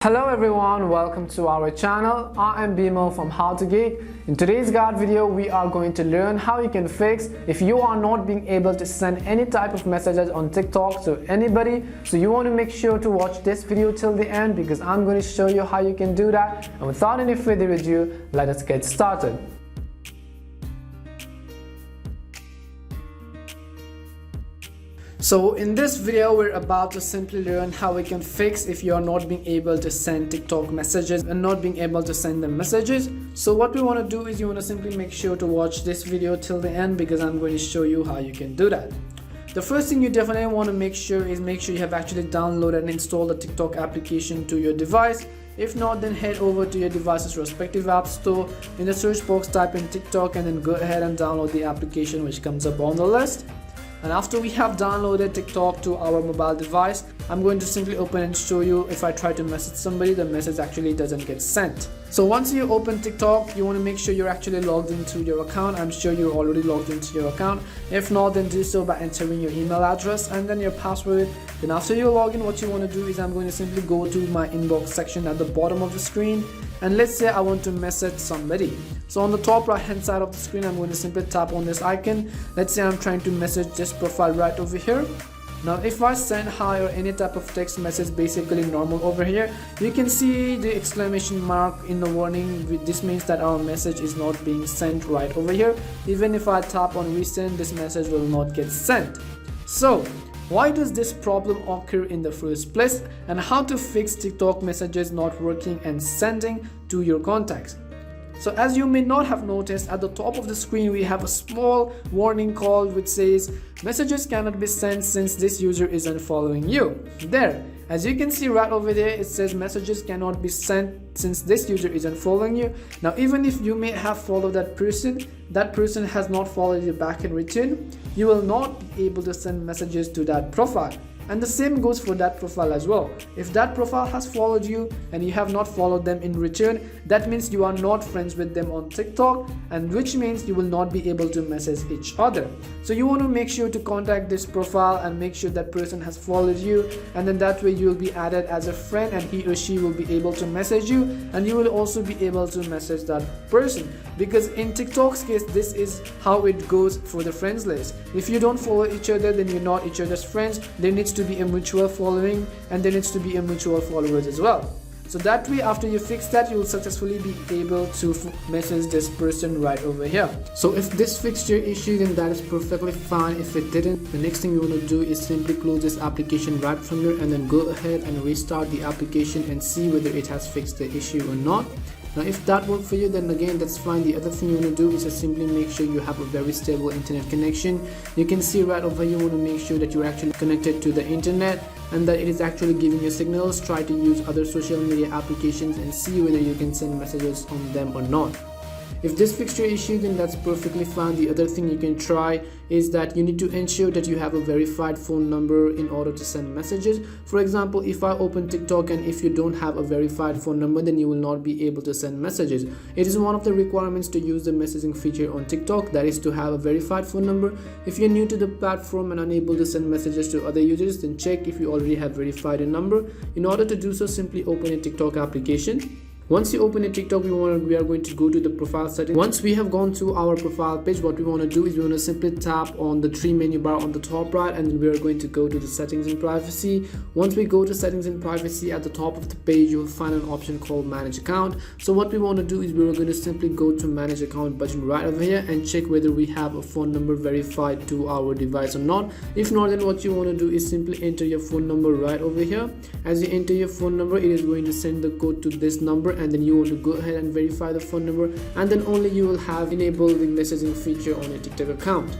Hello everyone, welcome to our channel. I am Bimo from How to Geek. In today's guide video, we are going to learn how you can fix if you are not being able to send any type of messages on TikTok to anybody. So you want to make sure to watch this video till the end because I'm going to show you how you can do that. And without any further ado, let us get started. So in this video, we're about to simply learn how we can fix if you are not being able to send TikTok messages and not being able to send them messages. So what we want to do is you want to simply make sure to watch this video till the end because I'm going to show you how you can do that. The first thing you definitely want to make sure you have actually downloaded and installed the TikTok application to your device. If not, then head over to your device's respective app store. In the search box, type in TikTok and then go ahead and download the application which comes up on the list. And after we have downloaded TikTok to our mobile device, I'm going to simply open and show you if I try to message somebody, the message actually doesn't get sent. So once you open TikTok, you want to make sure you're actually logged into your account. I'm sure you're already logged into your account. If not, then do so by entering your email address and then your password. Then after you log in, what you want to do is I'm going to simply go to my inbox section at the bottom of the screen. And let's say I want to message somebody. So on the top right hand side of the screen, I'm going to simply tap on this icon. Let's say I'm trying to message this profile right over here. Now if I send hi or any type of text message, basically normal over here, you can see the exclamation mark in the warning. This means that our message is not being sent right over here. Even if I tap on resend, this message will not get sent. So why does this problem occur in the first place, and how to fix TikTok messages not working and sending to your contacts? So as you may not have noticed, at the top of the screen we have a small warning call which says messages cannot be sent since this user isn't following you. There, as you can see right over there, it says messages cannot be sent since this user isn't following you. Now even if you may have followed that person has not followed you back in return, you will not be able to send messages to that profile. And the same goes for that profile as well. If that profile has followed you and you have not followed them in return, that means you are not friends with them on TikTok, and which means you will not be able to message each other. So you want to make sure to contact this profile and make sure that person has followed you, and then that way you will be added as a friend and he or she will be able to message you, and you will also be able to message that person. Because in TikTok's case, this is how it goes for the friends list. If you don't follow each other, then you're not each other's friends. There needs to be a mutual following and there needs to be a mutual followers as well. So that way, after you fix that, you will successfully be able to message this person right over here. So if this fixed your issue, then that is perfectly fine. If it didn't, the next thing you want to do is simply close this application right from here and then go ahead and restart the application and see whether it has fixed the issue or not. Now if that worked for you, then again that's fine. The other thing you want to do is just simply make sure you have a very stable internet connection. You can see right over here, you want to make sure that you're actually connected to the internet and that it is actually giving you signals. Try to use other social media applications and see whether you can send messages on them or not. If this fixed your issue, then that's perfectly fine. The other thing you can try is that you need to ensure that you have a verified phone number in order to send messages. For example, if I open TikTok and if you don't have a verified phone number, then you will not be able to send messages. It is one of the requirements to use the messaging feature on TikTok, that is to have a verified phone number. If you're new to the platform and unable to send messages to other users, then check if you already have verified a number. In order to do so, simply open a TikTok application. Once you open a TikTok, we are going to go to the profile settings. Once we have gone to our profile page, what we want to do is we want to simply tap on the three menu bar on the top right, and then we are going to go to the settings and privacy. Once we go to settings and privacy, at the top of the page you will find an option called manage account. So what we want to do is we are going to simply go to manage account button right over here and check whether we have a phone number verified to our device or not. If not, then what you want to do is simply enter your phone number right over here. As you enter your phone number, it is going to send the code to this number, and then you want to go ahead and verify the phone number, and then only you will have enabled the messaging feature on your TikTok account.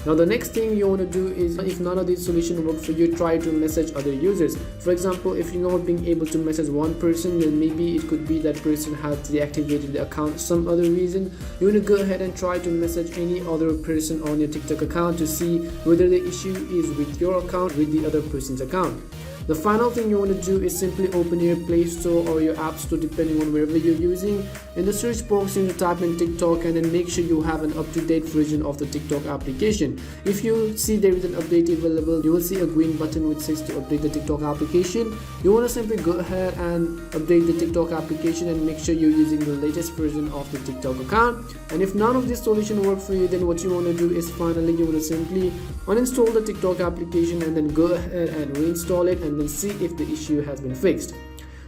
Now the next thing you want to do is, if none of these solutions work for you, try to message other users. For example, if you're not being able to message one person, then maybe it could be that person has deactivated the account some other reason. You want to go ahead and try to message any other person on your TikTok account to see whether the issue is with your account, with the other person's account. The final thing you want to do is simply open your Play Store or your App Store depending on wherever you're using. In the search box you need to type in TikTok and then make sure you have an up-to-date version of the TikTok application. If you see there is an update available, you will see a green button which says to update the TikTok application. You want to simply go ahead and update the TikTok application and make sure you're using the latest version of the TikTok account. And if none of this solution work for you, then what you want to do is finally you want to simply uninstall the TikTok application and then go ahead and reinstall it and then see if the issue has been fixed.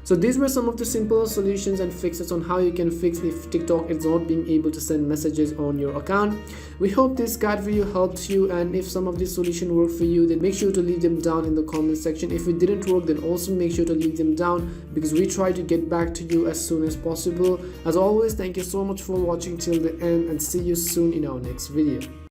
So these were some of the simple solutions and fixes on how you can fix if TikTok is not being able to send messages on your account. We hope this guide video helped you, and if some of these solutions work for you, then make sure to leave them down in the comment section. If it didn't work, then also make sure to leave them down, because we try to get back to you as soon as possible. As always, thank you so much for watching till the end, and see you soon in our next video.